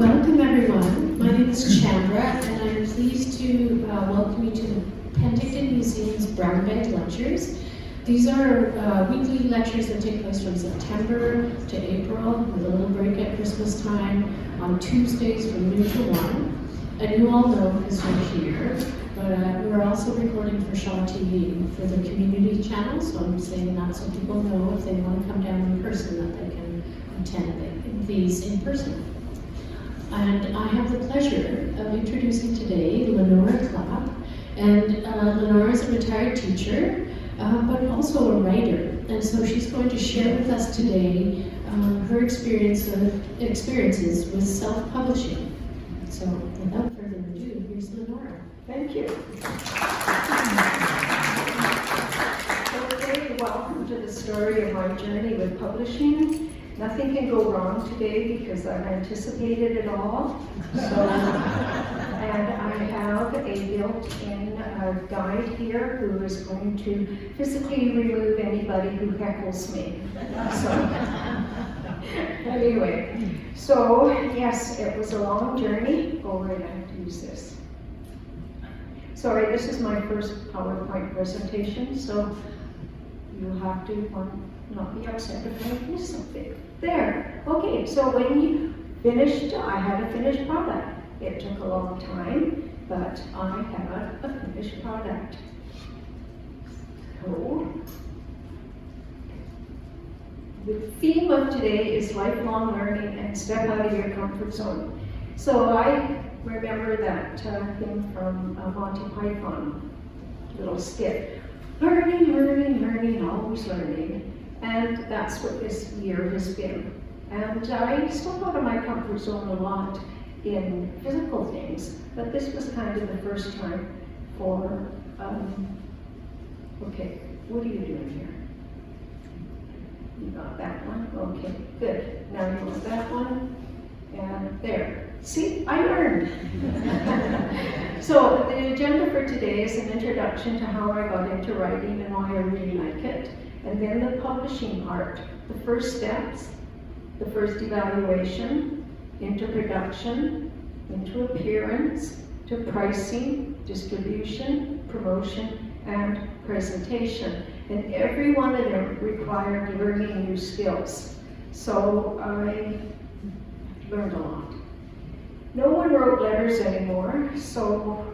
Welcome everyone. My name is Chandra and I'm pleased to welcome you to the Penticton Museum's Brown Bag Lectures. These are weekly lectures that take place from September to April with a little break at Christmas time on Tuesdays from noon to 1. And you all know because you're here, but we're also recording for Shaw TV for the community channel, so I'm saying that so people know if they want to come down in person that they can attend these in person. And I have the pleasure of introducing today Lenora Klappe. And Lenora is a retired teacher, but also a writer. And so she's going to share with us today her experiences with self-publishing. So without further ado, here's Lenora. Thank you. Okay, welcome to the story of my journey with publishing. Nothing can go wrong today because I've anticipated it all. So, and I have a built-in guide here who is going to physically remove anybody who heckles me. So, anyway, so yes, it was a long journey. Oh, we're going to have to use this. Sorry, this is my first PowerPoint presentation, so you'll have to not be upset if I miss something. There. Okay, so when you finished, I had a finished product. It took a long time, but I had a finished product. So, the theme of today is lifelong learning and step out of your comfort zone. So I remember that thing from Monty Python, little skit. Learning, learning, learning, always learning. And that's what this year has been. And I step out of my comfort zone a lot in physical things, but this was kind of the first time for, okay, what are you doing here? You got that one? Okay, good. Now you want that one, and there. See, I learned. So the agenda for today is an introduction to how I got into writing and why I really like it. And then the publishing part, the first steps, the first evaluation, into production, into appearance, to pricing, distribution, promotion, and presentation. And every one of them required learning new skills. So I learned a lot. No one wrote letters anymore, so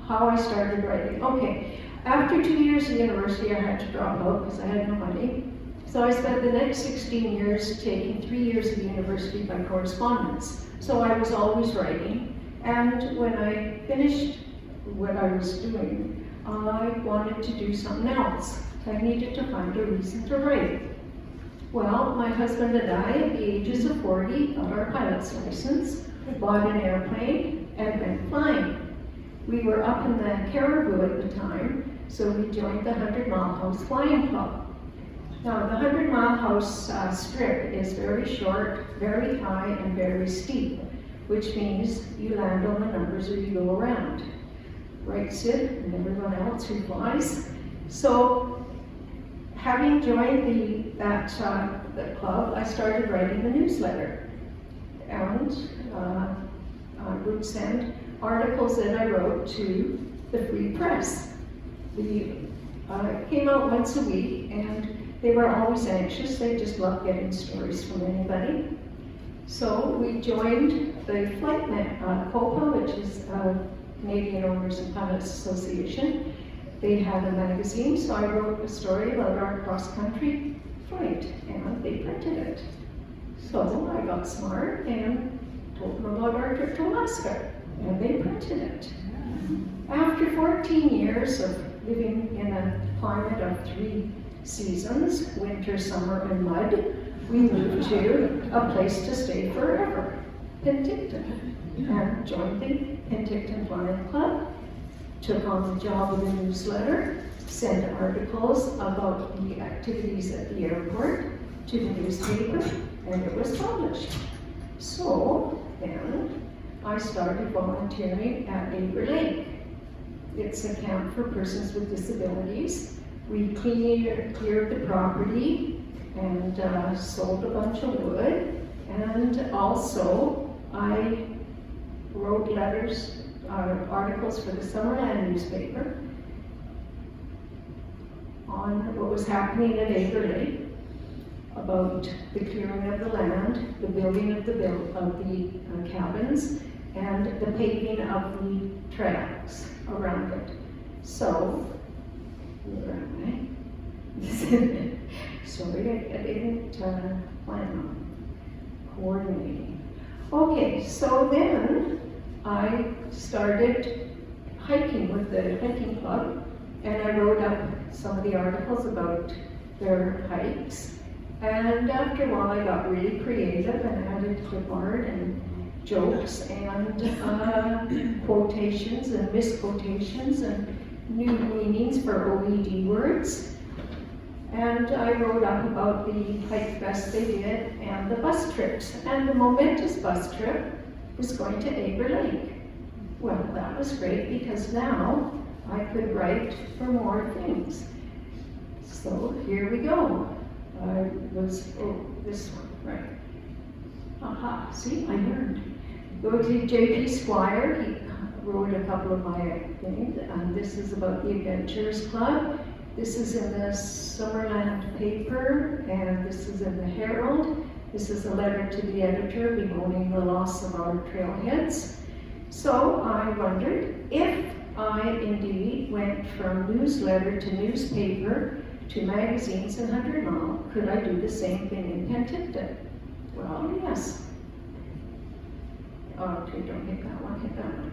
how I started writing. Okay. After 2 years of university, I had to drop out because I had no money. So I spent the next 16 years taking 3 years of university by correspondence. So I was always writing. And when I finished what I was doing, I wanted to do something else. I needed to find a reason to write. Well, my husband and I, at the ages of 40, got our pilot's license, bought an airplane, and went flying. We were up in the Caribou at the time, so we joined the 100 Mile House Flying Club. Now, the 100 Mile House strip is very short, very high, and very steep, which means you land on the numbers or you go around. Right, Sid, and everyone else who flies. So, having joined that club, I started writing the newsletter. And I would send articles that I wrote to the Free Press. It came out once a week, and they were always anxious. They just loved getting stories from anybody. So we joined the FlightNet COPA, which is Canadian Owners and Pilots Association. They had a magazine, so I wrote a story about our cross-country flight, and they printed it. So I got smart and told them about our trip to Alaska, and they printed it. After 14 years of living in a climate of 3 seasons, winter, summer, and mud, we moved to a place to stay forever, Penticton, and joined the Penticton Flying Club, took on the job of a newsletter, sent articles about the activities at the airport to the newspaper, and it was published. So then I started volunteering at Labor Lake. It's a camp for persons with disabilities. We cleared the property and sold a bunch of wood, and also I wrote letters, articles for the Summerland newspaper on what was happening at Averley about the clearing of the land, the building of the cabins, and the paving of the tracks around it. So, where am I? Sorry, I didn't plan on coordinating. Okay, so then I started hiking with the hiking club, and I wrote up some of the articles about their hikes. And after a while, I got really creative and added clip art and jokes and quotations and misquotations and new meanings for OED words. And I wrote up about the hike fest they did and the bus trips. And the momentous bus trip was going to Aber Lake. Well, that was great because now I could write for more things. So here we go. This one, right. Aha, see, I learned. Go to J.P. Squire, he wrote a couple of my things, and this is about the Adventurers Club. This is in the Summerland paper, and this is in the Herald. This is a letter to the editor bemoaning the loss of our trailheads. So I wondered if I indeed went from newsletter to newspaper to magazines in 100 Mile, could I do the same thing in Penticton? Well, yes. Okay, don't hit that one, hit that one.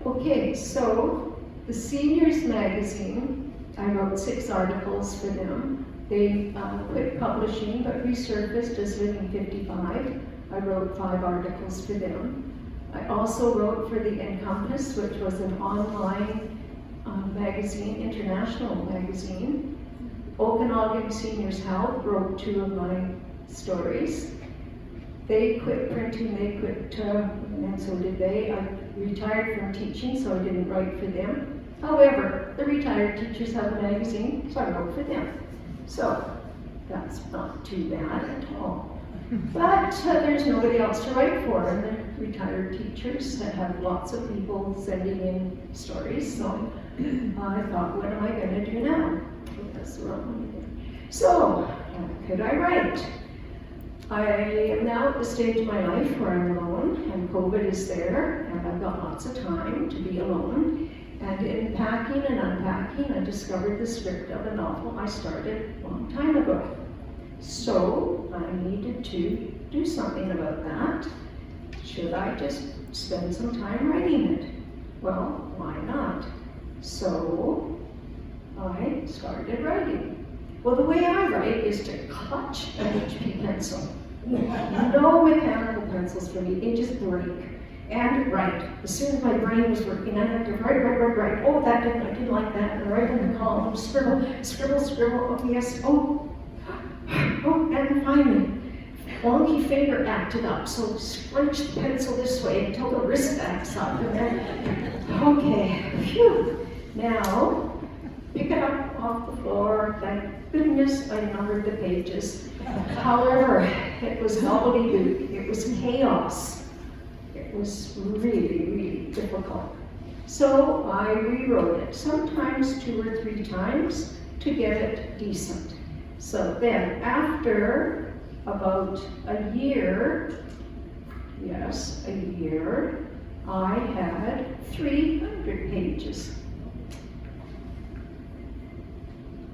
Okay, so the Seniors magazine, I wrote 6 articles for them. They quit publishing but resurfaced as Living 55. I wrote 5 articles for them. I also wrote for the Encompass, which was an online magazine, international magazine. Okanagan Seniors Health wrote 2 of my stories. They quit printing, they quit, and so did they. I retired from teaching, so I didn't write for them. However, the retired teachers have a magazine, so I wrote for them. So that's not too bad at all. But there's nobody else to write for, and the retired teachers that have lots of people sending in stories. So I thought, what am I going to do now? That's the wrong one again. So, could I write? I am now at the stage of my life where I'm alone, and COVID is there, and I've got lots of time to be alone. And in packing and unpacking, I discovered the script of a novel I started a long time ago. So I needed to do something about that. Should I just spend some time writing it? Well, why not? So I started writing. Well, the way I write is to clutch an HP pencil. No mechanical pencils for me, they just break. And write. As soon as my brain was working, I had to write. Oh, I didn't like that. And write in the column, scribble. Oh, yes. Oh, and finally, wonky finger acted up. So scrunch the pencil this way until the wrist acts up. And then, okay, phew. Now, pick it up off the floor. Thank goodness I numbered the pages. However, it was gobbledygook. It was chaos. It was really, really difficult. So I rewrote it, sometimes 2 or 3 times to get it decent. So then after about a year, yes, a year, I had 300 pages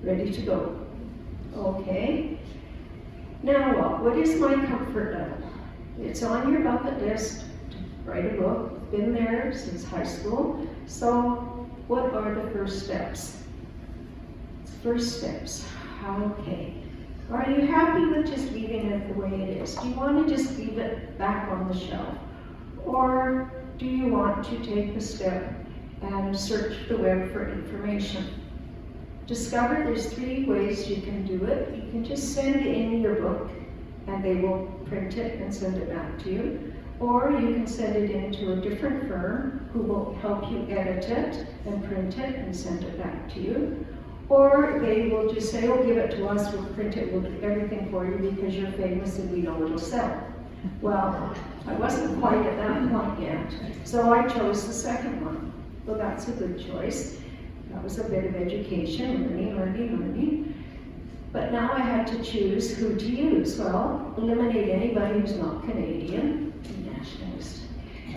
ready to go. Okay. Now what is my comfort level? It's on your bucket list. Write a book, been there since high school. So what are the first steps? First steps, okay. Are you happy with just leaving it the way it is? Do you want to just leave it back on the shelf? Or do you want to take the step and search the web for information? Discover there's 3 ways you can do it. You can just send in your book and they will print it and send it back to you. Or you can send it in to a different firm who will help you edit it and print it and send it back to you. Or they will just say, oh, give it to us, we'll print it, we'll do everything for you because you're famous and we know it'll sell. Well, I wasn't quite at that point yet. So I chose the second one. Well, that's a good choice. That was a bit of education, learning. But now I had to choose who to use. Well, eliminate anybody who's not Canadian, nationalist,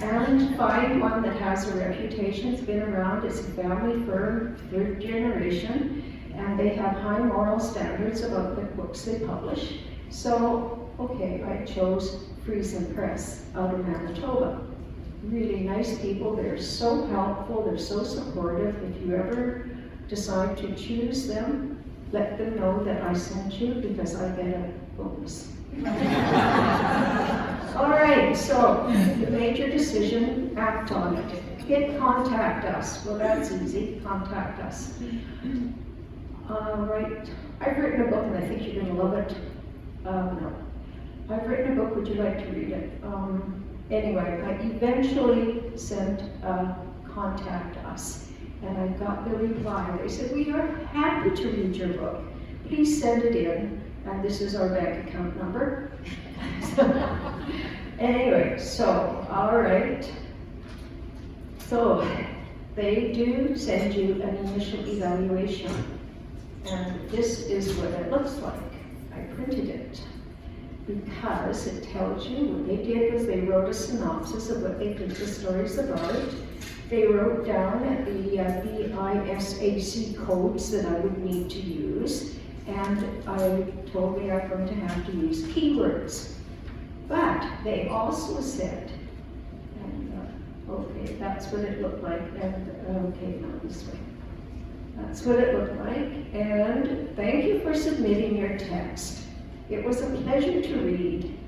and find one that has a reputation, it's been around, it's a family firm, 3rd generation, and they have high moral standards about the books they publish. So, okay, I chose Friesen Press out of Manitoba. Really nice people, they're so helpful, they're so supportive. If you ever decide to choose them, let them know that I sent you because I get a bonus. All right, so the major decision, act on it. Hit contact us. Well, that's easy, contact us. Right, I've written a book and I think you're going to love it. No. I've written a book, would you like to read it? Anyway, I eventually sent contact us, and I got the reply. They said, we are happy to read your book. Please send it in, and this is our bank account number. Anyway, so, all right. So, they do send you an initial evaluation, and this is what it looks like. I printed it, because it tells you what they did was they wrote a synopsis of what they think the story's about. They wrote down the BISAC codes that I would need to use, and I told me I'm going to have to use keywords. But they also said, and okay, that's what it looked like, and okay, now this way. That's what it looked like, and thank you for submitting your text. It was a pleasure to read.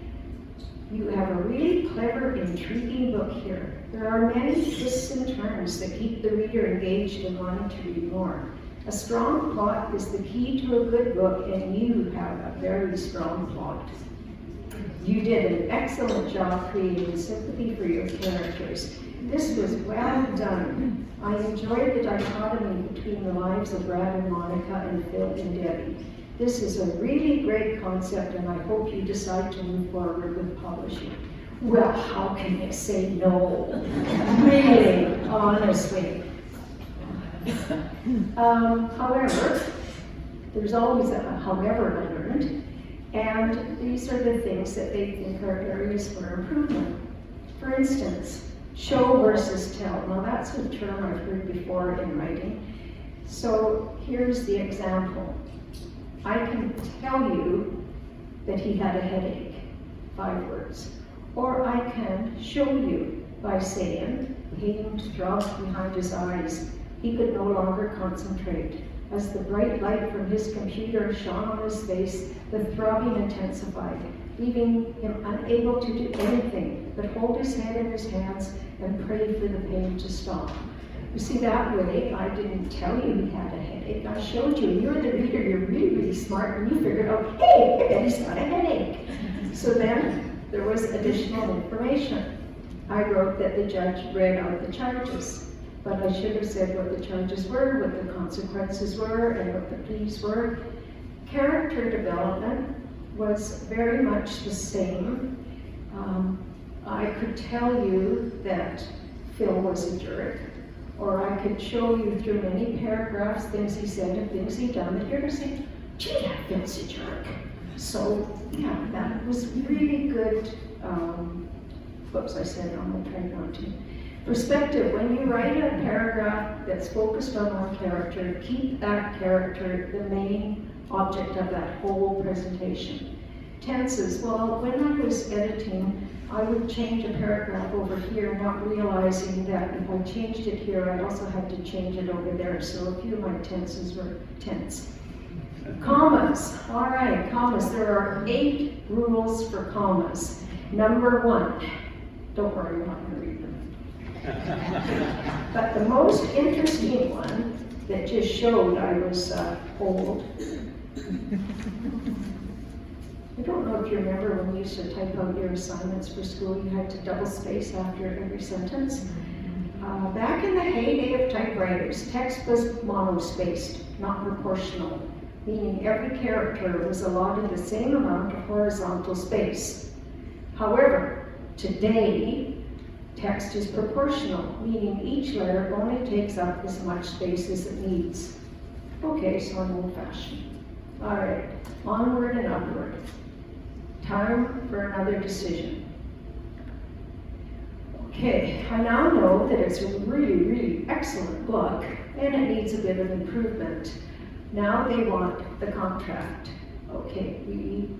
You have a really clever, intriguing book here. There are many twists and turns that keep the reader engaged and wanting to read more. A strong plot is the key to a good book, and you have a very strong plot. You did an excellent job creating sympathy for your characters. This was well done. I enjoyed the dichotomy between the lives of Brad and Monica and Phil and Debbie. This is a really great concept, and I hope you decide to move forward with publishing. Well, how can you say no? Really, honestly. However, there's always a however I learned, and these are the things that they think are areas for improvement. For instance, show versus tell. Now that's a term I've heard before in writing. So here's the example. I can tell you that he had a headache, 5 words. Or I can show you by saying, pain throbbed behind his eyes. He could no longer concentrate. As the bright light from his computer shone on his face, the throbbing intensified, leaving him unable to do anything but hold his head in his hands and pray for the pain to stop. You see, that way, I didn't tell you he had a headache. I showed you. You're the reader. You're really, really smart, and you figured out, hey, I bet he's got a headache. So then there was additional information. I wrote that the judge read out the charges, but I should have said what the charges were, what the consequences were, and what the pleas were. Character development was very much the same. I could tell you that Phil was a jerk, or I could show you through many paragraphs things he said and things he done, and you're going to say, gee, that Phil's a jerk. So, yeah, that was really good. Whoops, I said I'm going to try not to. Perspective, when you write a paragraph that's focused on one character, keep that character the main object of that whole presentation. Tenses, well, when I was editing, I would change a paragraph over here, not realizing that if I changed it here, I also had to change it over there. So a few of my tenses were tense. Commas, all right, commas. There are 8 rules for commas. Number 1, don't worry, I'm not going to read them. But the most interesting one that just showed I was old. I don't know if you remember when you used to type out your assignments for school, you had to double space after every sentence. Back in the heyday of typewriters, text was monospaced, not proportional, meaning every character was allotted the same amount of horizontal space. However, today, Text is proportional, meaning each letter only takes up as much space as it needs. Okay, so I'm old-fashioned. All right, onward and upward. Time for another decision. Okay, I now know that it's a really, really excellent book, and it needs a bit of improvement. Now they want the contract. Okay, we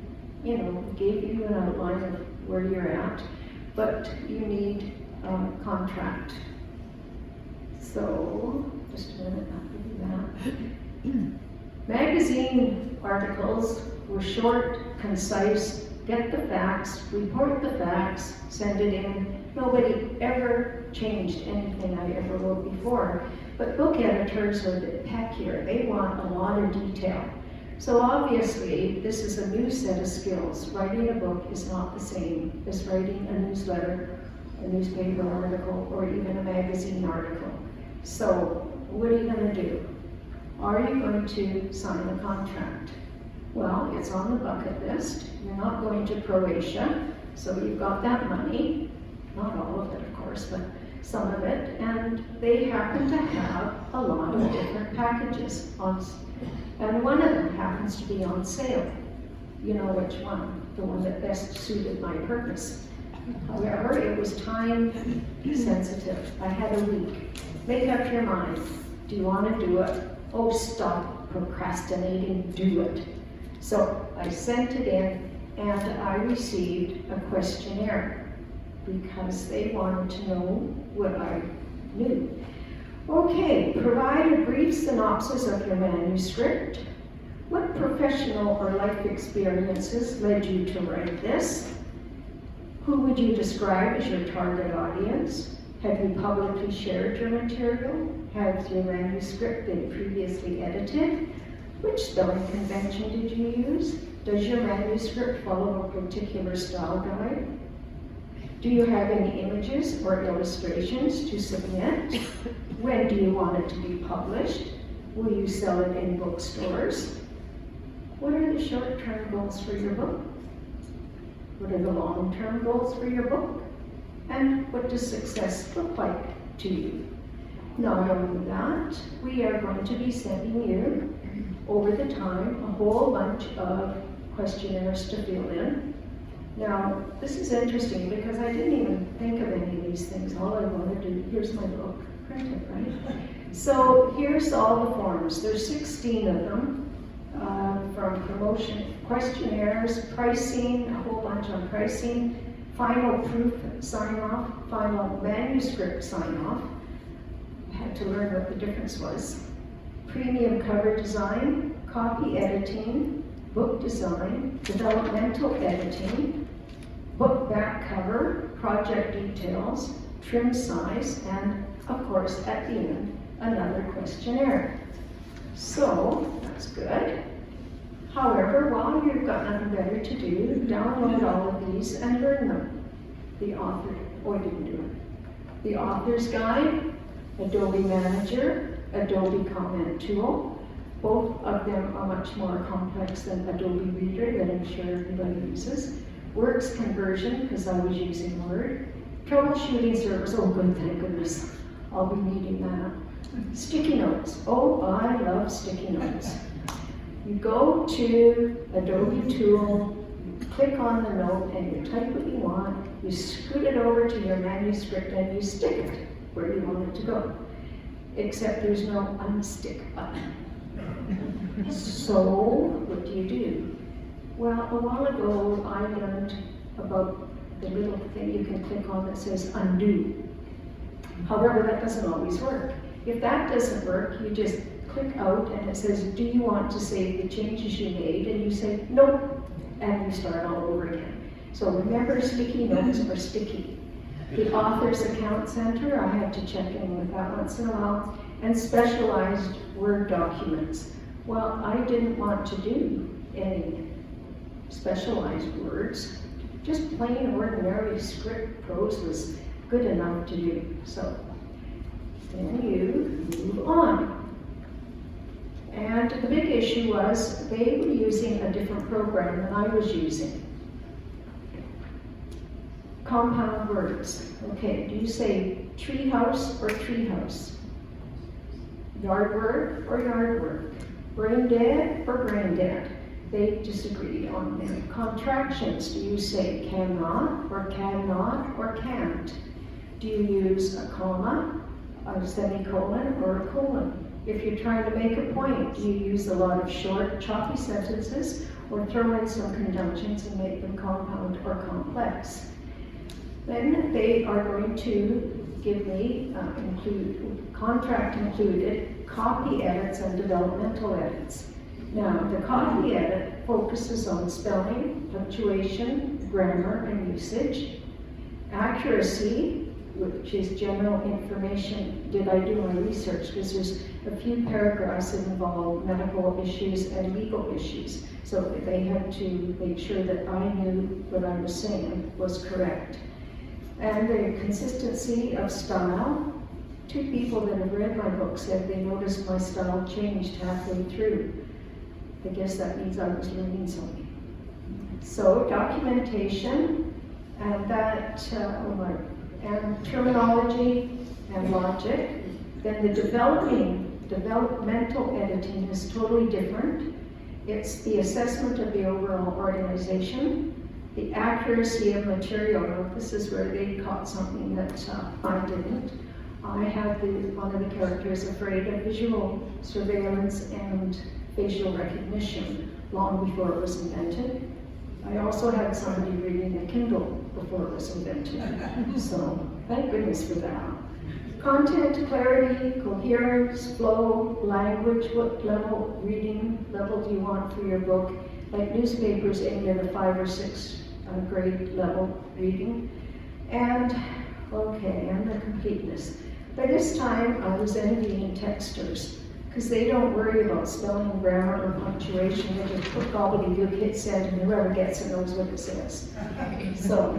gave you an outline of where you're at, but you need a contract. So, just a minute, I'll do that. Magazine articles were short, concise, get the facts, report the facts, send it in. Nobody ever changed anything I ever wrote before. But book editors are a bit peckier. They want a lot of detail. So obviously, this is a new set of skills. Writing a book is not the same as writing a newsletter, a newspaper article, or even a magazine article. So what are you going to do? Are you going to sign a contract? Well, it's on the bucket list. You're not going to Croatia, so you've got that money. Not all of it, of course, but some of it. And they happen to have a lot of different packages on, and one of them happens to be on sale. You know which one, the one that best suited my purpose. However, it was time sensitive. I had a week. Make up your mind. Do you want to do it? Oh, stop procrastinating, do it. So I sent it in, and I received a questionnaire because they wanted to know what I knew. Okay, provide a brief synopsis of your manuscript. What professional or life experiences led you to write this? Who would you describe as your target audience? Have you publicly shared your material? Has your manuscript been previously edited? Which spelling convention did you use? Does your manuscript follow a particular style guide? Do you have any images or illustrations to submit? When do you want it to be published? Will you sell it in bookstores? What are the short-term goals for your book? What are the long-term goals for your book? And what does success look like to you? Not only that, we are going to be sending you, over the time, a whole bunch of questionnaires to fill in. Now, this is interesting because I didn't even think of any of these things. All I want to do, here's my book, print it, right? So here's all the forms. There's 16 of them, from promotion, questionnaires, pricing, a whole bunch on pricing, final proof sign-off, final manuscript sign-off. I had to learn what the difference was. Premium cover design, copy editing, book design, developmental editing, book back cover, project details, trim size, and of course at the end, another questionnaire. So, that's good. However, while you've got nothing better to do, download all of these and learn them. The author, I didn't do it. The author's guide, Adobe Manager, Adobe Comment Tool. Both of them are much more complex than Adobe Reader that I'm sure everybody uses. Works conversion, because I was using Word. Troubleshooting servers, oh good, thank goodness. I'll be needing that. Sticky notes, oh I love sticky notes. You go to Adobe Tool, you click on the note and you type what you want, you scoot it over to your manuscript and you stick it where you want it to go. Except there's no unstick button. So, what do you do? Well, a while ago I learned about the little thing you can click on that says undo. However, that doesn't always work. If that doesn't work, you just click out and it says, do you want to save the changes you made? And you say, nope, and you start all over again. So remember, sticky notes are sticky. The Author's Account Center, I have to check in with that once in a while, and specialized Word documents. Well, I didn't want to do any specialized words. Just plain ordinary script prose was good enough to do. So then you move on. And the big issue was they were using a different program than I was using. compound words. Okay, do you say tree house or tree house? Yard work or yard work? Brain dead or brain dead? They disagree on them. Contractions, do you say cannot or can't? Do you use a comma, a semicolon, or a colon? If you're trying to make a point, do you use a lot of short, choppy sentences or throw in some conjunctions and make them compound or complex? Then they are going to give me, contract included, copy edits and developmental edits. Now, the copy edit focuses on spelling, punctuation, grammar, and usage. Accuracy, which is general information. Did I do my research? Because there's a few paragraphs that involve medical issues and legal issues. So they had to make sure that I knew what I was saying was correct. And the consistency of style. 2 people that have read my book said they noticed my style changed halfway through. I guess that means I was learning something. So documentation, and that, and terminology and logic. Then the developmental editing is totally different. It's the assessment of the overall organization, the accuracy of material. Now, this is where they caught something that I didn't. I had one of the characters afraid of visual surveillance and facial recognition long before it was invented. I also had somebody reading a Kindle before it was invented. So thank goodness for that. Content, clarity, coherence, flow, language, what level, reading level do you want for your book? Like newspapers aimed at a 5 or 6 grade level reading. And okay, and the completeness. By this time, I was envying texters, because they don't worry about spelling, grammar, or punctuation. They just put gobbledygook, hit send, and whoever gets it knows what it says. So,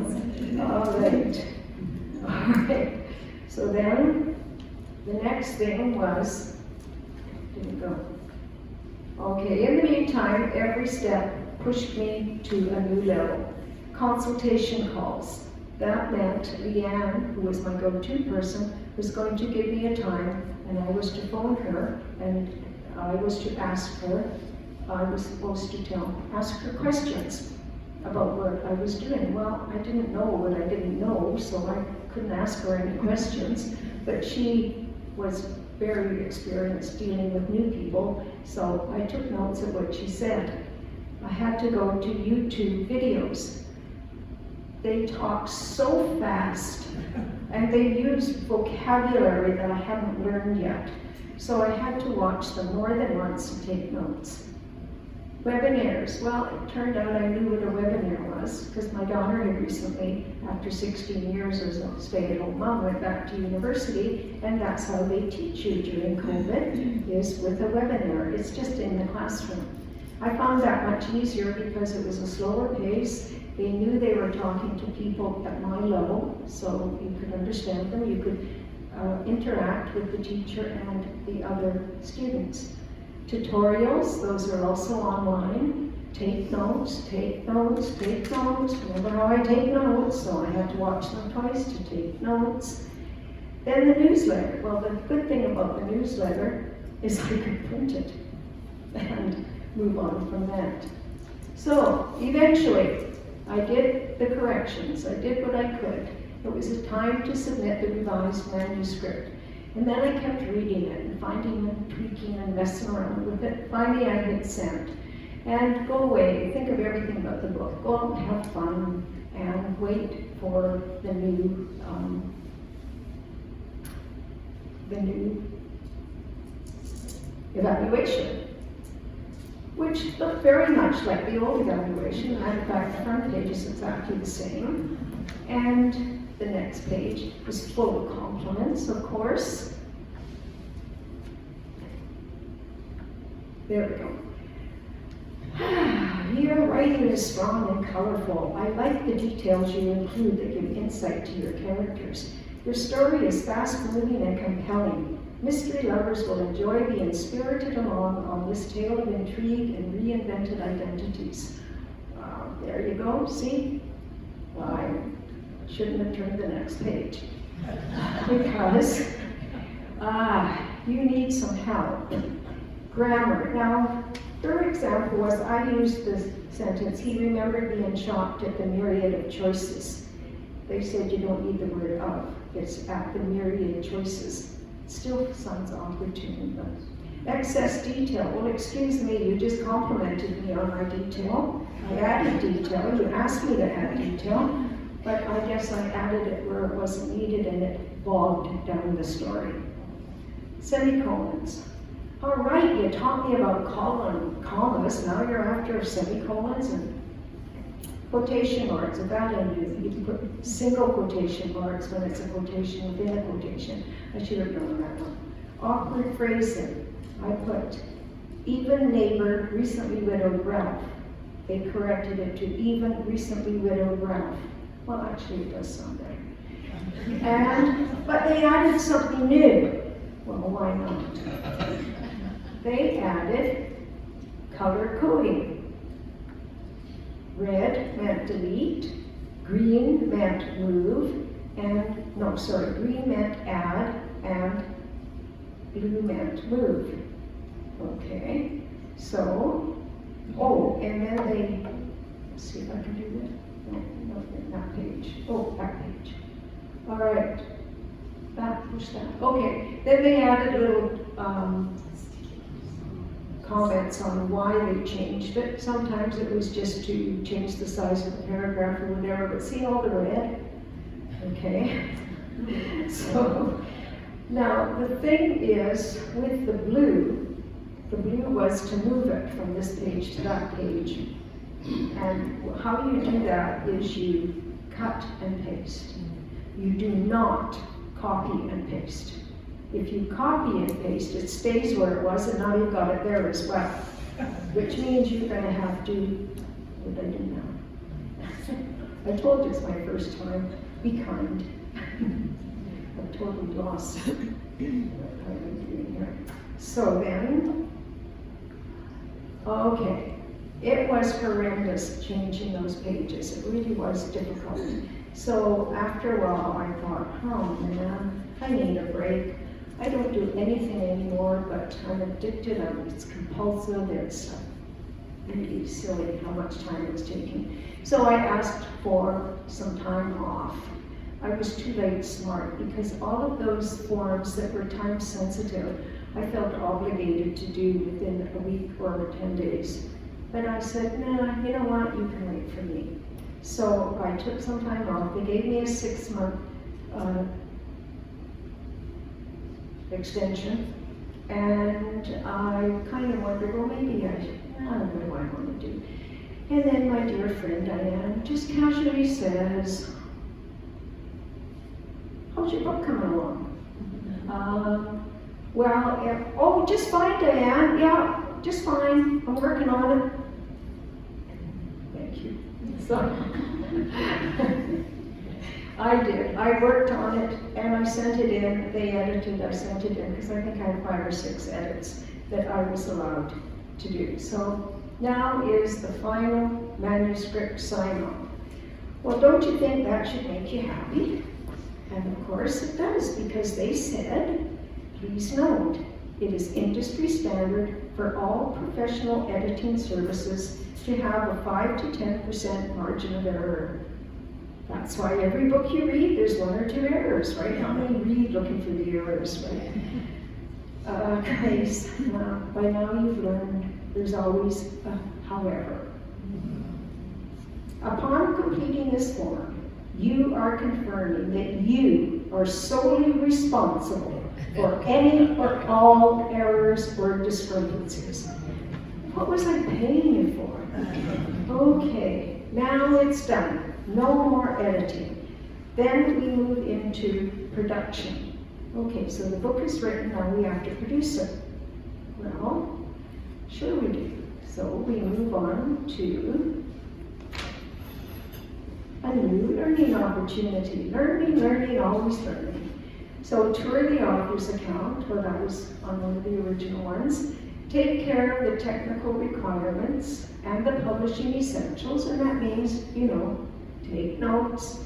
all right. So then, the next thing was, didn't go. Okay, in the meantime, every step pushed me to a new level. Consultation calls. That meant Leanne, who was my go-to person, was going to give me a time, and I was to phone her, and I was to ask her, I was supposed to ask her questions about what I was doing. Well, I didn't know what I didn't know, so I couldn't ask her any questions, but she was very experienced dealing with new people, so I took notes of what she said. I had to go to YouTube videos. They talk so fast, and they use vocabulary that I haven't learned yet. So I had to watch them more than once and take notes. Webinars. Well, it turned out I knew what a webinar was, because my daughter had recently, after 16 years as a stay-at-home mom, went back to university, and that's how they teach you during COVID, is with a webinar. It's just in the classroom. I found that much easier because it was a slower pace. They knew they were talking to people at my level, so you could understand them. You could interact with the teacher and the other students. Tutorials, those are also online. Take notes, take notes, take notes. Remember how I take notes, so I had to watch them twice to take notes. Then the newsletter. Well, the good thing about the newsletter is I could print it and move on from that. So, eventually, I did the corrections. I did what I could. It was a time to submit the revised manuscript. And then I kept reading it and finding and tweaking and messing around with it. Finally, I hit send. And go away, think of everything about the book. Go out and have fun and wait for the new evaluation, which looked very much like the old evaluation. And in fact, the front page is exactly the same. And the next page was full of compliments, of course. There we go. Your writing is strong and colorful. I like the details you include that give insight to your characters. Your story is fast-moving and compelling. Mystery lovers will enjoy being spirited along on this tale of intrigue and reinvented identities. There you go, see? Well, shouldn't have turned the next page. Because you need some help. Grammar. Now, her example was, I used this sentence, he remembered being shocked at the myriad of choices. They said you don't need the word of, it's at the myriad choices. Still sounds awkward to me, but excess detail. Well, excuse me, you just complimented me on my detail. I added detail, you asked me to add detail, but I guess I added it where it wasn't needed and it bogged down the story. Semicolons. All right, you taught me about commas, now you're after semicolons and quotation marks. If that ain't new, you can put single quotation marks when it's a quotation within a quotation. I should have known that one. Awkward phrasing. I put even neighbor, recently widowed Ralph. They corrected it to even recently widowed Ralph. Well, actually it does sound better. But they added something new. Well, why not? They added color coding. Red meant delete, green meant move, green meant add, and blue meant move. Okay, so, and then they, let's see if I can do that. No, that page. That page. All right, push that. Okay, then they added little comments on why they changed it. Sometimes it was just to change the size of the paragraph or whatever, but see all the red? Okay. So, now the thing is, with the blue was to move it from this page to that page. And how you do that is you cut and paste. You do not copy and paste. If you copy and paste, it stays where it was, and now you've got it there as well. Which means you're going to have to, what did I do now? I told you it's my first time. Be kind. I'm totally lost. What am I doing here? So then, okay. It was horrendous changing those pages. It really was difficult. So after a while, I thought, oh man, I need a break. I don't do anything anymore, but I'm addicted. It's compulsive. It's really silly how much time it's taking. So I asked for some time off. I was too late smart because all of those forms that were time sensitive, I felt obligated to do within a week or 10 days. But I said, nah, you know what, you can wait for me. So I took some time off. They gave me a 6-month extension, and I kind of wondered, well, maybe I don't know what I want to do. And then my dear friend Diane just casually says, how's your book coming along? Just fine, Diane. Yeah, just fine. I'm working on it. Thank you. So, I did. I worked on it and I sent it in. They edited, I sent it in because I think I had 5 or 6 edits that I was allowed to do. So now is the final manuscript sign-off. Well, don't you think that should make you happy? And of course it does, because they said, please note, it is industry standard for all professional editing services to have a 5 to 10% margin of error. That's why every book you read, there's 1 or 2 errors, right? How many read looking for the errors, right? Guys, by now you've learned there's always a however. Upon completing this form, you are confirming that you are solely responsible for any or all errors or discrepancies. What was I paying you for? Okay, now it's done. No more editing. Then we move into production. Okay, so the book is written, now we have to produce it. Well, sure we do. So we move on to a new learning opportunity. Learning, always learning. So tour the author's account, well that was on one of the original ones. Take care of the technical requirements and the publishing essentials, and that means, take notes,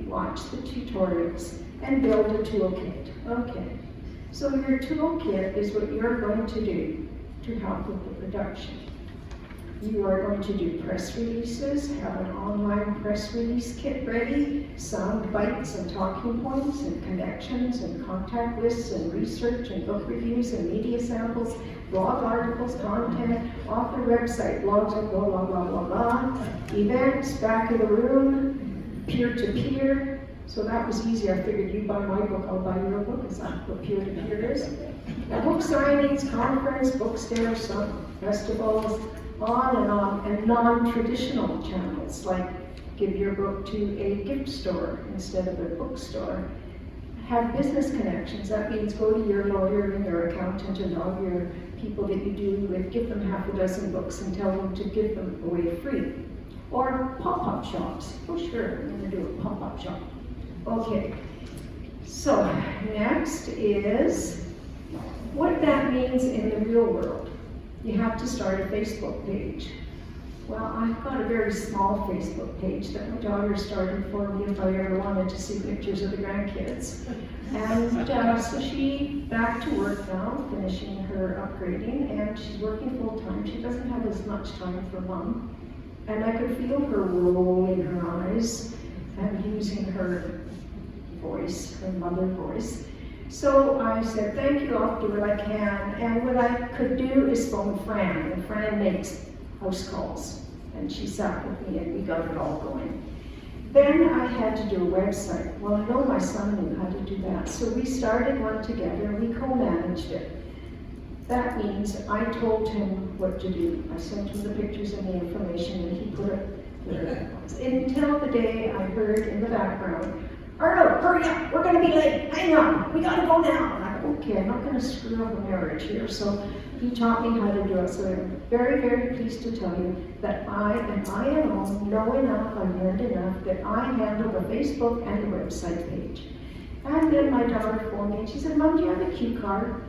watch the tutorials, and build a toolkit. Okay, so your toolkit is what you're going to do to help with the production. You are going to do press releases, have an online press release kit ready, sound bites and talking points and connections and contact lists and research and book reviews and media samples, blog articles, content, author website, blogs, blah, blah, blah, blah, blah, events, back of the room, peer-to-peer. So that was easy. I figured you buy my book, I'll buy your book. Is that what peer-to-peer is? Book signings, conference, book fairs, some festivals, on, and non-traditional channels, like give your book to a gift store instead of a bookstore. Have business connections. That means go to your lawyer and your accountant and all your people that you deal with, give them half a dozen books and tell them to give them away free. Or pop-up shops. Oh sure, I'm going to do a pop-up shop. Okay, so next is what that means in the real world. You have to start a Facebook page. Well, I've got a very small Facebook page that my daughter started for me if I ever wanted to see pictures of the grandkids. And so she back to work now, finishing her upgrading, and she's working full time. She doesn't have as much time for Mom. And I could feel her rolling her eyes and using her voice, her mother voice. So I said, thank you, I'll do what I can. And what I could do is phone Fran, and Fran makes house calls. And she sat with me and we got it all going. Then I had to do a website. Well, I know my son knew how to do that. So we started one together and we co-managed it. That means I told him what to do. I sent him the pictures and the information and he put it where it was. Until the day I heard in the background, Arnold, hurry up, we're going to be late, hang on, we got to go now. And I go, okay, I'm not going to screw up a marriage here. So he taught me how to do it. So I'm very, very pleased to tell you that I alone know enough, I've learned enough, that I handle the Facebook and the website page. And then my daughter phoned me and she said, Mom, do you have a QR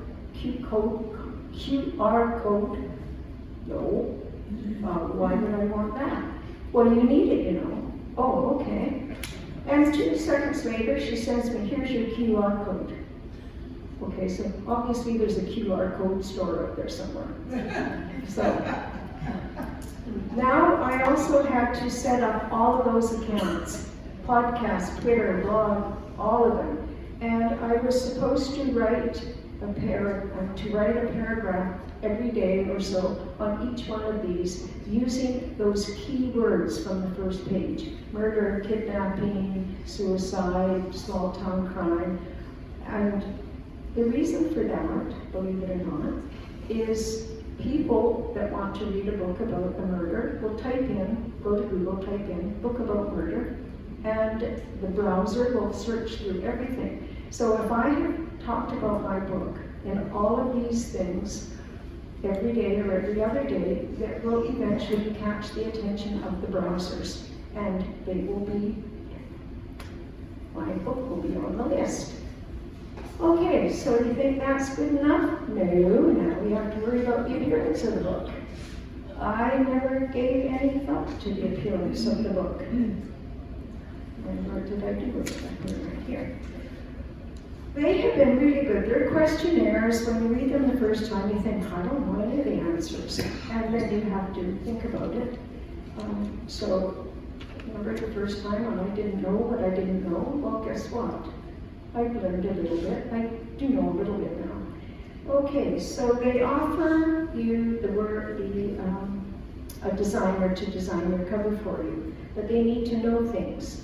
code? No. Why would I want that? Well, you need it, you know. Oh, okay. And 2 seconds later, she sends me, here's your QR code. Okay, so obviously there's a QR code store up there somewhere. So now I also had to set up all of those accounts, podcast, Twitter, blog, all of them. And I was supposed to write a paragraph every day or so on each one of these using those key words from the first page. Murder, kidnapping, suicide, small town crime. And the reason for that, believe it or not, is people that want to read a book about a murder will type in, go to Google, type in book about murder, and the browser will search through everything. So if I have talked about my book in all of these things every day or every other day, that will eventually catch the attention of the browsers, and they will be, my book will be on the list. Okay, so do you think that's good enough? No, now we have to worry about the appearance of the book. I never gave any thought to the appearance of the book. And what did I do with it? I put it right here. They have been really good. They're questionnaires. When you read them the first time, you think, I don't know any of the answers. And then you have to think about it. So, remember the first time when I didn't know what I didn't know? Well, guess what? I've learned a little bit. I do know a little bit now. Okay, so they offer you a designer to design your cover for you, but they need to know things.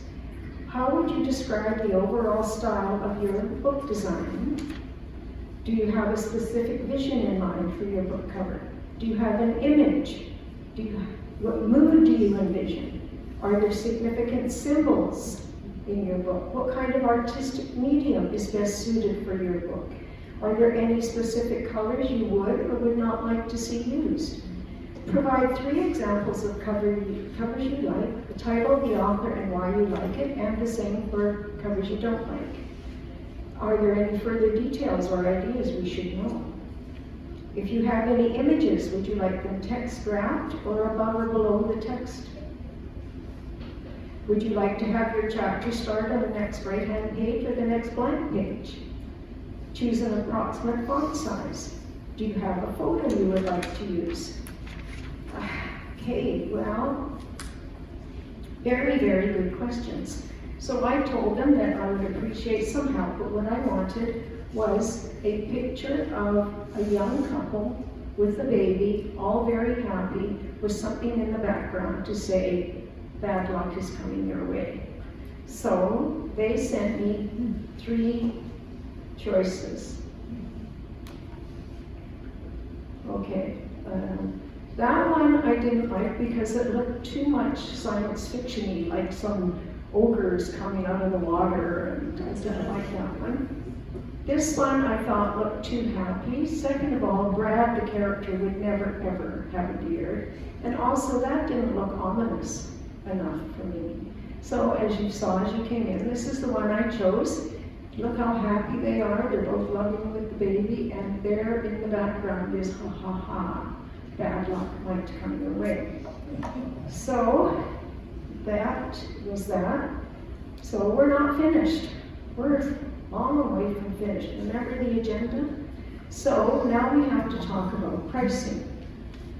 How would you describe the overall style of your book design? Do you have a specific vision in mind for your book cover? Do you have an image? What mood do you envision? Are there significant symbols in your book? What kind of artistic medium is best suited for your book? Are there any specific colors you would or would not like to see used? Provide 3 examples of covers you like, the title, the author, and why you like it, and the same for covers you don't like. Are there any further details or ideas we should know? If you have any images, would you like them text wrapped or above or below the text? Would you like to have your chapter start on the next right-hand page or the next blank page? Choose an approximate font size. Do you have a photo you would like to use? Okay, well, very, very good questions. So I told them that I would appreciate some help, but what I wanted was a picture of a young couple with a baby, all very happy, with something in the background to say, bad luck is coming your way. So they sent me 3 choices. Okay, that one I didn't like because it looked too much science fiction-y, like some ogres coming out of the water, and I didn't like that one. This one I thought looked too happy. Second of all, Brad, the character, would never ever have a beard. And also that didn't look ominous enough for me. So as you saw as you came in, this is the one I chose. Look how happy they are. They're both loving with the baby, and there in the background is ha ha ha. Bad luck might come your way. So that was that. So we're not finished. We're long way from finished. Remember the agenda? So now we have to talk about pricing.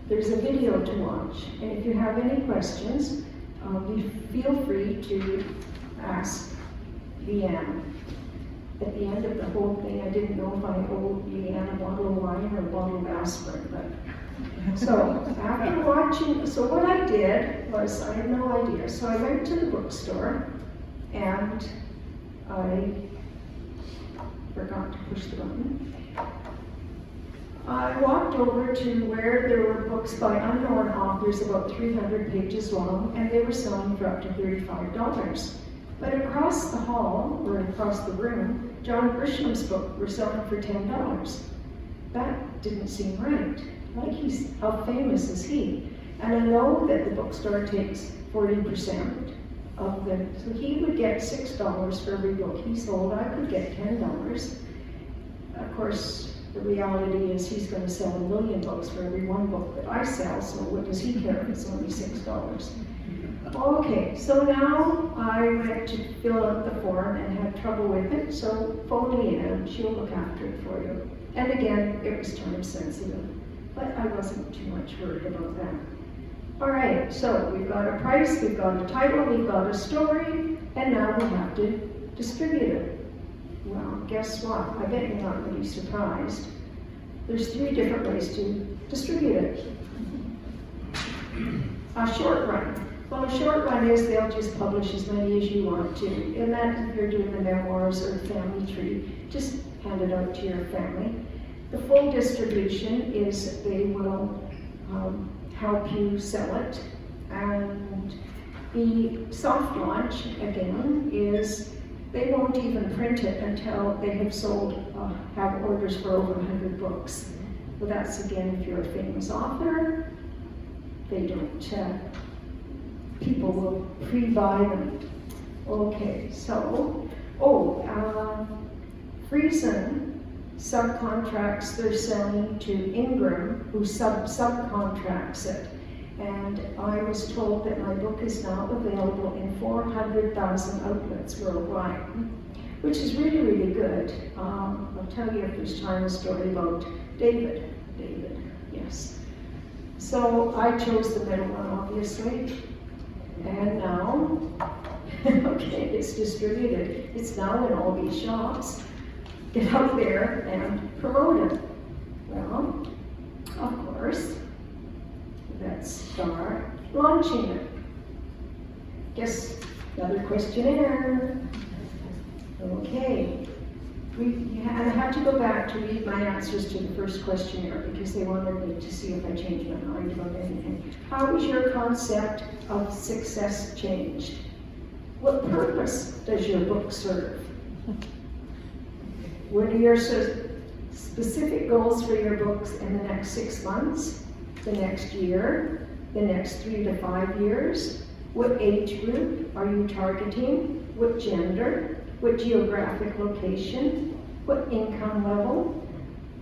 There's a video to watch, and if you have any questions, you feel free to ask Leanne. At the end of the whole thing, I didn't know if I owed Leanne a bottle of wine or a bottle of aspirin, but so after watching, so what I did was, I had no idea, so I went to the bookstore and I forgot to push the button. I walked over to where there were books by unknown authors about 300 pages long, and they were selling for up to $35. But across the hall, or across the room, John Grisham's book were selling for $10. That didn't seem right. Like, how famous is he? And I know that the bookstore takes 40% of the, so he would get $6 for every book he sold. I could get $10. Of course, the reality is he's going to sell 1 million books for every one book that I sell, so what does he care if it's only $6? Okay, so now I went to fill out the form and had trouble with it, so phone Leanne, she'll look after it for you. And again, it was time sensitive, but I wasn't too much worried about that. All right, so we've got a price, we've got a title, we've got a story, and now we have to distribute it. Well, guess what? I bet you're not really surprised. There's 3 different ways to distribute it. A short run. Well, a short run is they'll just publish as many as you want to. And that, if you're doing the memoirs or family tree, just hand it out to your family. The full distribution is they will help you sell it. And the soft launch, again, is they won't even print it until they have sold, have orders for over 100 books. Well, that's again, if you're a famous author, they don't, people will pre-buy them. Okay, so, Friesen subcontracts their selling to Ingram, who subcontracts it. And I was told that my book is now available in 400,000 outlets worldwide, which is really, really good. I'll tell you if there's time a story about David. David, yes. So I chose the middle one, obviously. And now, okay, it's distributed. It's now in all these shops. Get out there and promote it. Well, of course, let's start launching it. Guess another questionnaire. Okay. I had to go back to read my answers to the first questionnaire because they wanted me to see if I changed my mind about anything. How has your concept of success changed? What purpose does your book serve? What are your specific goals for your books in the next 6 months, the next year, the next 3 to 5 years? What age group are you targeting? What gender? What geographic location? What income level?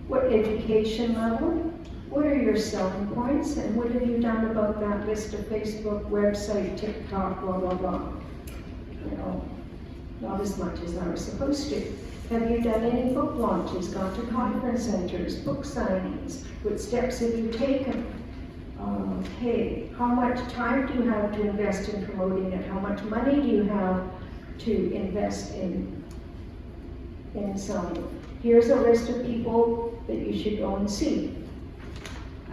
What education level? What are your selling points? And what have you done about that list of Facebook, website, TikTok, blah, blah, blah? you know, not as much as I was supposed to. Have you done any book launches, gone to conference centers, book signings? What steps have you taken? Okay, how much time do you have to invest in promoting it? How much money do you have to invest in selling? Here's a list of people that you should go and see.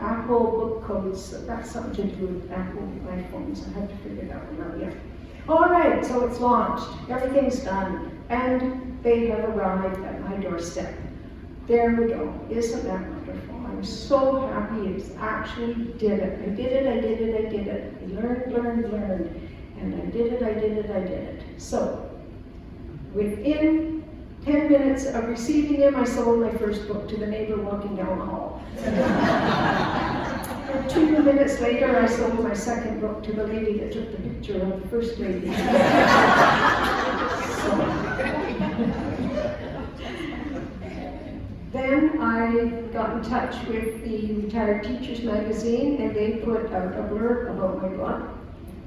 Apple book codes, that's something to do with Apple iPhones. I have to figure that one out yet. All right, so it's launched. Everything's done. And they have arrived at my doorstep. There we go. Isn't that wonderful? I'm so happy it's actually did it. I did it, I did it, I did it. I learned. And I did it. So, within 10 minutes of receiving them, I sold my first book to the neighbor walking down the hall. 2 minutes later, I sold my second book to the lady that took the picture of the first lady. Then I got in touch with the Retired Teachers magazine, and they put out a blurb about my book.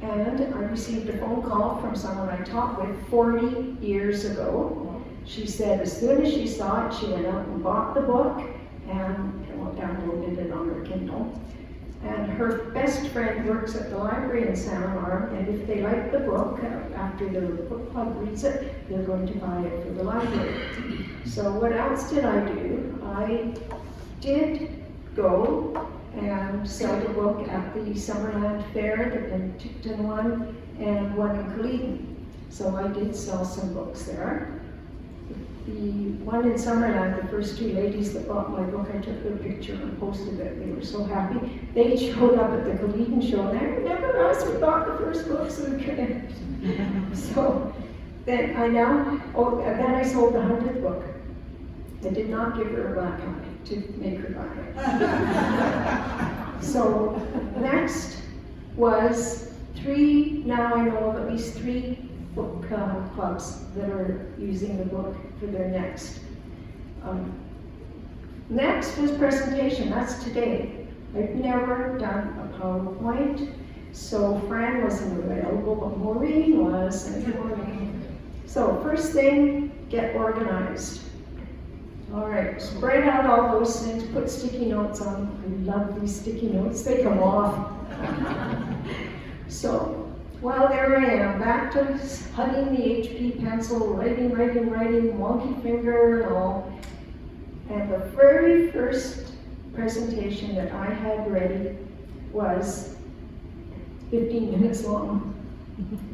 And I received a phone call from someone I taught with 40 years ago. She said as soon as she saw it, she went out and bought the book and downloaded it on her Kindle. And her best friend works at the library in Santa Barbara, and if they like the book, after the book club reads it, they're going to buy it for the library. So what else did I do? I did go and sell the book at the Summerland Fair, the Penticton one, and one in Culleton. So I did sell some books there. The one in Summerland, the first two ladies that bought my book, I took their picture and posted it. They were so happy. They showed up at the Culleton show, and I remember us, we bought the first book, so we couldn't. So then I sold the 100th book. I did not give her a black eye to make her buy it. So next was now I know of at least 3 book clubs that are using the book for their next. Next was presentation, that's today. I've never done a PowerPoint, so Fran wasn't available, but Maureen was, and Maureen. So first thing, get organized. All right, spread out all those things, put sticky notes on. I love these sticky notes, they come off. So, well, there I am, back to hugging the HP pencil, writing, wonky finger and all. And the very first presentation that I had ready was 15 minutes long.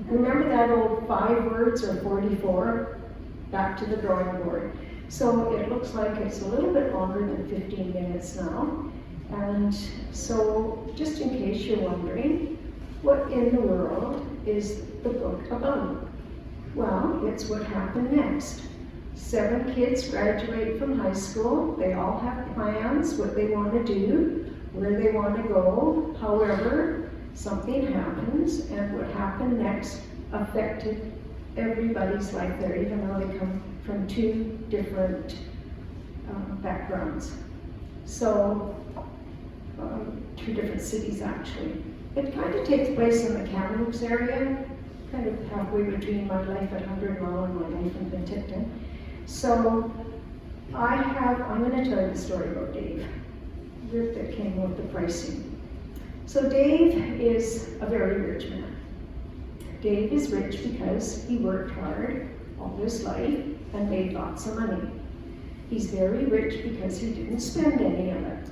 Remember that old 5 words or 44? Back to the drawing board. So it looks like it's a little bit longer than 15 minutes now. And so, just in case you're wondering, what in the world is the book about? Well, it's what happened next. 7 kids graduate from high school. They all have plans, what they want to do, where they want to go. However, something happens, and what happened next affected everybody's life there, even though they come from 2 different backgrounds. So, 2 different cities actually. It kind of takes place in the Kamloops area, kind of halfway between my life at 100 Mile and my life in Penticton. So I'm going to tell you the story about Dave that came with the pricing. So Dave is a very rich man. Dave is rich because he worked hard all his life and made lots of money. He's very rich because he didn't spend any of it.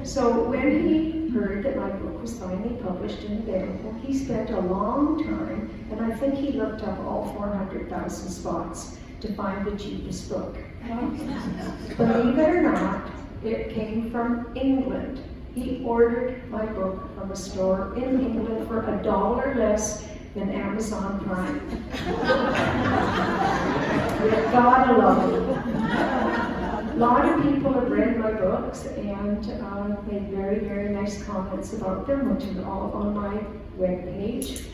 So when he heard that my book was finally published and available, he spent a long time, and I think he looked up all 400,000 spots to find the cheapest book. Believe it or not, it came from England. He ordered my book from a store in England for $1 less than Amazon Prime. With God alone. A lot of people have read my books and made very, very nice comments about them, which is all on my webpage,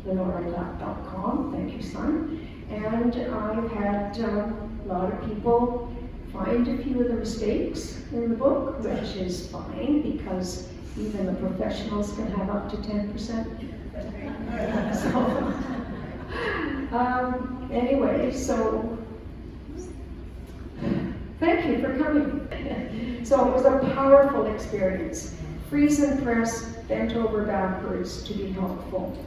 lenoraklappe.com. Thank you, son. And I've had a lot of people find a few of the mistakes in the book, which is fine because even the professionals can have up to 10%. Anyway, so thank you for coming. So it was a powerful experience. Freeze and press, bent over backwards to be helpful.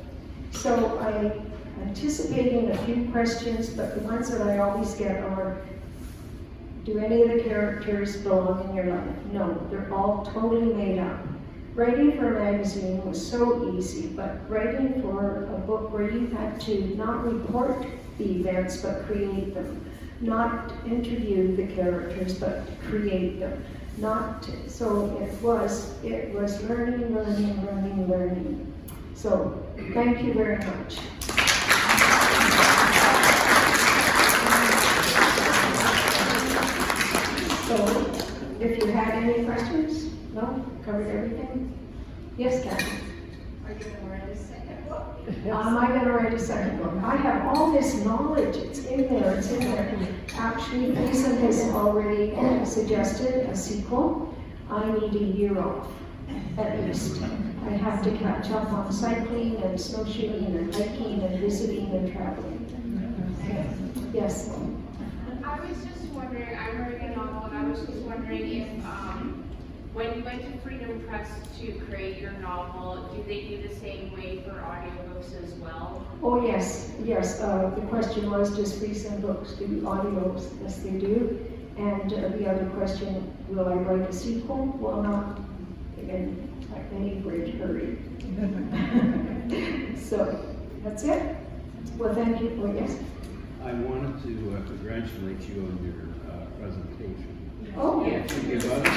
So I'm anticipating a few questions, but the ones that I always get are, do any of the characters belong in your life? No, they're all totally made up. Writing for a magazine was so easy, but writing for a book where you had to not report the events, but create them. Not interview the characters, but create them. So it was learning. So thank you very much. So if you had any questions? No? Covered everything? Yes, Kathy? Are you going to write a second book? Am I going to write a second book? I have all this knowledge. It's in there. Actually, Lisa has already suggested a sequel. I need a year off, at least. I have to catch up on cycling and snowshoeing and hiking and visiting and traveling. Yes? I was just wondering, I'm writing a novel, and I was just wondering if, when you went to Freedom Press to create your novel, do they do the same way for audiobooks as well? Oh, yes. The question was, does Freeze and Books do audiobooks? Yes, they do. And the other question, will I write a sequel? Well, not in any great hurry. So, that's it. Well, thank you. Oh, yes. I wanted to congratulate you on your presentation. Oh, To give other